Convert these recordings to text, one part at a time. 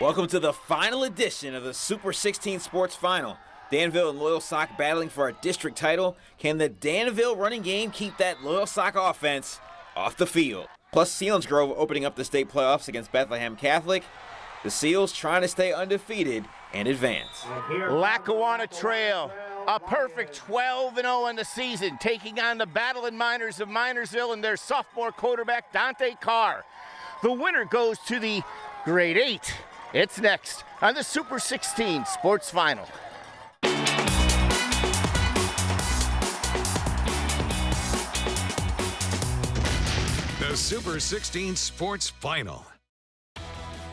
Welcome to the final edition of the Super 16 Sports Final. Danville and Loyal Sock battling for a district title. Can the Danville running game keep that Loyal Sock offense off the field? Plus, Selinsgrove opening up the state playoffs against Bethlehem Catholic. The Seals trying to stay undefeated and advance. Lackawanna Trail, a perfect 12-0 in the season, taking on the battling Miners of Minersville and their sophomore quarterback, Dante Carr. The winner goes to the Grade 8. It's next on the Super 16 Sports Final. The Super 16 Sports Final.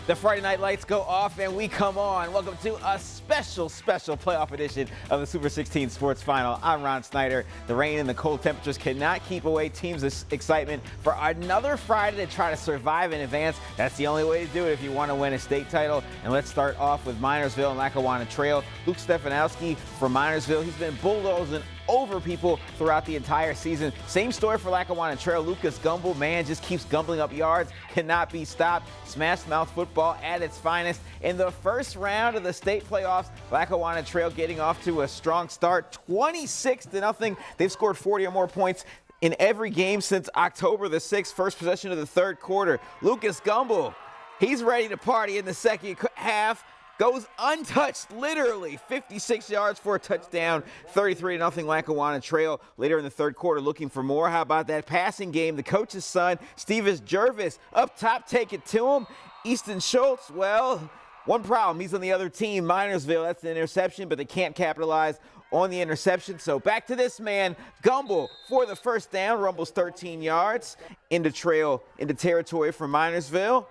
The Friday night lights go off and we come on. Welcome to a special playoff edition of the Super 16 Sports Final. I'm Ron Snyder. The rain and the cold temperatures cannot keep away teams' excitement for another Friday to try to survive in advance. That's the only way to do it if you want to win a state title. And let's start off with Minersville and Lackawanna Trail. Luke Stefanowski from Minersville. He's been bulldozing over people throughout the entire season. Same story for Lackawanna Trail. Lucas Gumble, man, just keeps gumbling up yards, cannot be stopped. Smash mouth football at its finest. In the first round of the state playoffs, Lackawanna Trail getting off to a strong start, 26-0. They've scored 40 or more points in every game since October the 6th, first possession of the third quarter. Lucas Gumble, he's ready to party in the second half. Goes untouched, literally 56 yards for a touchdown, 33-0 Lackawanna Trail. Later in the third quarter, looking for more. How about that passing game? The coach's son, Stevis Jervis, up top, take it to him. Easton Schultz, well, one problem. He's on the other team, Minersville. That's an interception, but they can't capitalize on the interception. So back to this man, Gumble, for the first down. Rumbles 13 yards into territory for Minersville.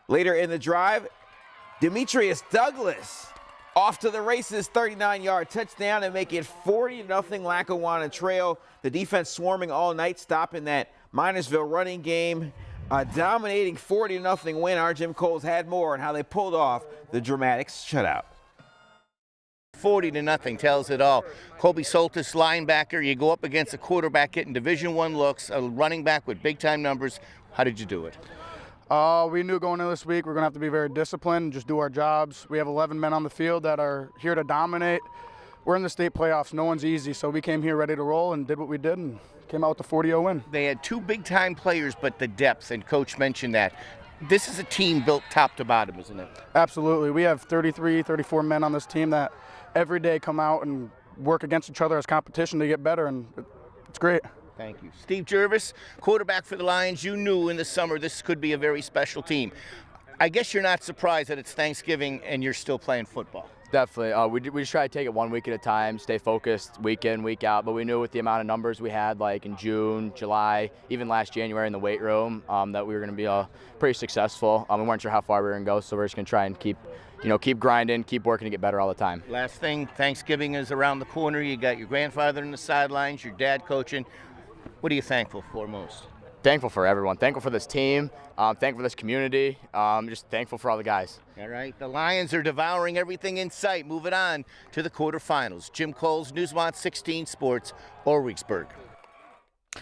Later in the drive, Demetrius Douglas off to the races, 39-yard touchdown and make it 40-0 Lackawanna Trail. The defense swarming all night, stopping that Minersville running game. A dominating 40-0 win. Our Jim Coles had more on how they pulled off the dramatic shutout. 40-0 tells it all. Colby Soltis, linebacker. You go up against a quarterback getting Division I looks, a running back with big-time numbers. How did you do it? We knew going into this week we're going to have to be very disciplined and just do our jobs. We have 11 men on the field that are here to dominate. We're in the state playoffs. No one's easy, so we came here ready to roll and did what we did and came out with a 40-0 win. They had two big-time players, but the depth, and Coach mentioned that. This is a team built top to bottom, isn't it? Absolutely. We have 33, 34 men on this team that every day come out and work against each other as competition to get better, and it's great. Thank you. Steve Jervis, quarterback for the Lions. You knew in the summer this could be a very special team. I guess you're not surprised that it's Thanksgiving and you're still playing football. Definitely. We just try to take it 1 week at a time, stay focused week in, week out. But we knew with the amount of numbers we had, like in June, July, even last January in the weight room, that we were going to be pretty successful. We weren't sure how far we were going to go, so we're just going to try and keep grinding, keep working to get better all the time. Last thing, Thanksgiving is around the corner. You got your grandfather in the sidelines, your dad coaching. What are you thankful for most? Thankful for everyone. Thankful for this team. Thankful for this community. Just thankful for all the guys. All right. The Lions are devouring everything in sight. Moving on to the quarterfinals. Jim Coles, Newsmont 16 Sports, Ulrichsburg.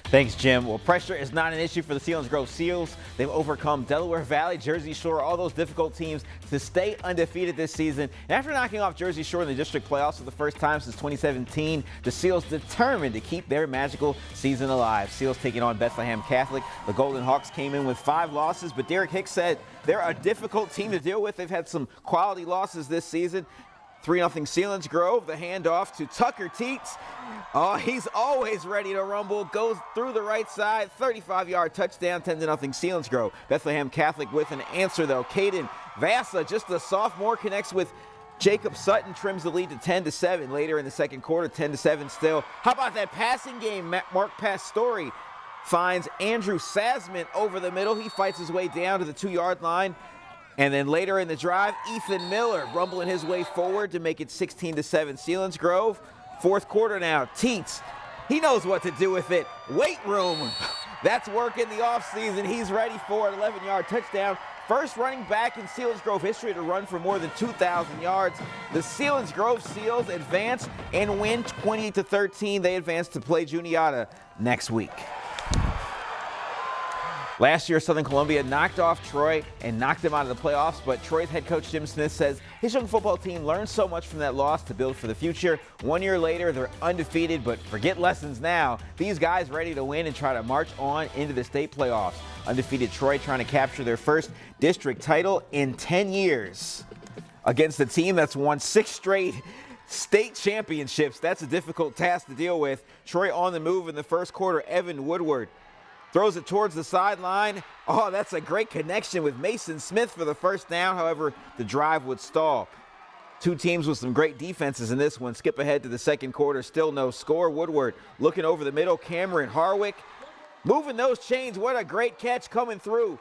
Thanks, Jim. Well, pressure is not an issue for the Selinsgrove Seals. They've overcome Delaware Valley, Jersey Shore, all those difficult teams to stay undefeated this season. And after knocking off Jersey Shore in the district playoffs for the first time since 2017, the Seals determined to keep their magical season alive. Seals taking on Bethlehem Catholic. The Golden Hawks came in with 5 losses, but Derek Hicks said they're a difficult team to deal with. They've had some quality losses this season. 3-0 Selinsgrove, the handoff to Tucker Teets. Oh, he's always ready to rumble. Goes through the right side, 35-yard touchdown, 10-0 Selinsgrove. Bethlehem Catholic with an answer, though. Caden Vassa, just a sophomore, connects with Jacob Sutton, trims the lead to 10-7. Later in the second quarter, 10-7 still. How about that passing game? Mark Pastore finds Andrew Sasman over the middle. He fights his way down to the 2-yard line. And then later in the drive, Ethan Miller rumbling his way forward to make it 16-7 Selinsgrove. Fourth quarter now, Teets, he knows what to do with it. Weight room, that's work in the offseason. He's ready for an 11-yard touchdown. First running back in Selinsgrove history to run for more than 2,000 yards. The Selinsgrove Seals advance and win 20-13. They advance to play Juniata next week. Last year, Southern Columbia knocked off Troy and knocked them out of the playoffs, but Troy's head coach Jim Smith says his young football team learned so much from that loss to build for the future. 1 year later, they're undefeated, but forget lessons now. These guys ready to win and try to march on into the state playoffs. Undefeated Troy trying to capture their first district title in 10 years against a team that's won 6 straight state championships. That's a difficult task to deal with. Troy on the move in the first quarter. Evan Woodward throws it towards the sideline. Oh, that's a great connection with Mason Smith for the first down. However, the drive would stall. Two teams with some great defenses in this one. Skip ahead to the second quarter. Still no score. Woodward looking over the middle. Cameron Harwick moving those chains. What a great catch coming through.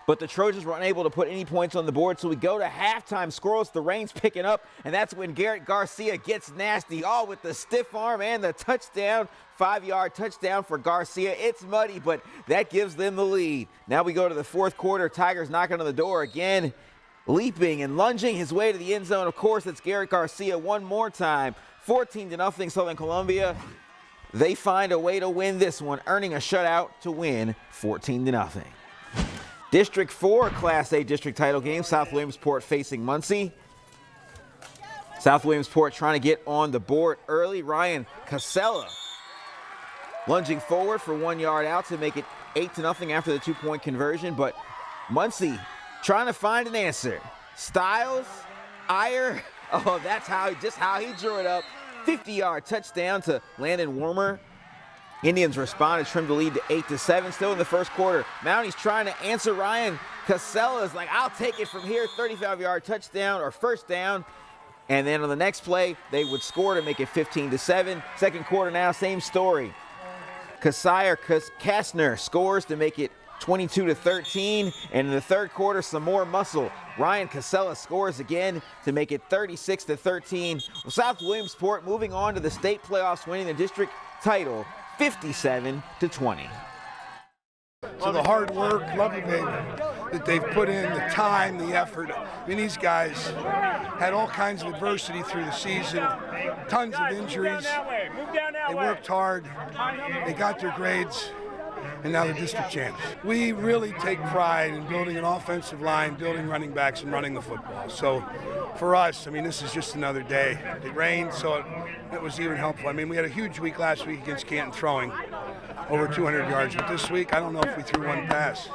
But the Trojans were unable to put any points on the board, so we go to halftime. Squirrels, the rain's picking up, and that's when Garrett Garcia gets nasty, all with the stiff arm and the touchdown. 5-yard touchdown for Garcia. It's muddy, but that gives them the lead. Now we go to the fourth quarter. Tigers knocking on the door again, leaping and lunging his way to the end zone. Of course, it's Garrett Garcia one more time. 14-0 Southern Columbia. They find a way to win this one, earning a shutout to win 14-0. District 4 Class A district title game. South Williamsport facing Muncy. South Williamsport trying to get on the board early. Ryan Casella lunging forward for 1 yard out to make it 8-0 after the 2-point conversion. But Muncy trying to find an answer. Styles, Iyer. Oh, that's just how he drew it up. 50-yard touchdown to Landon Warmer. Indians responded, trimmed the lead to 8-7. Still in the first quarter. Mounties trying to answer Ryan Casella is like, I'll take it from here. 35-yard touchdown or first down. And then on the next play, they would score to make it 15-7. Second quarter now, same story. Kastner scores to make it 22-13. And in the third quarter, some more muscle. Ryan Casella scores again to make it 36-13. South Williamsport moving on to the state playoffs, winning the district title 57-20. So the hard work, love it, baby, that they've put in, the time, the effort. I mean, these guys had all kinds of adversity through the season, tons of injuries. They worked hard, they got their grades, and now they're district champs. We really take pride in building an offensive line, building running backs, and running the football. So for us, I mean, this is just another day. It rained, so it was even helpful. I mean, we had a huge week last week against Canton throwing over 200 yards, but this week, I don't know if we threw one pass.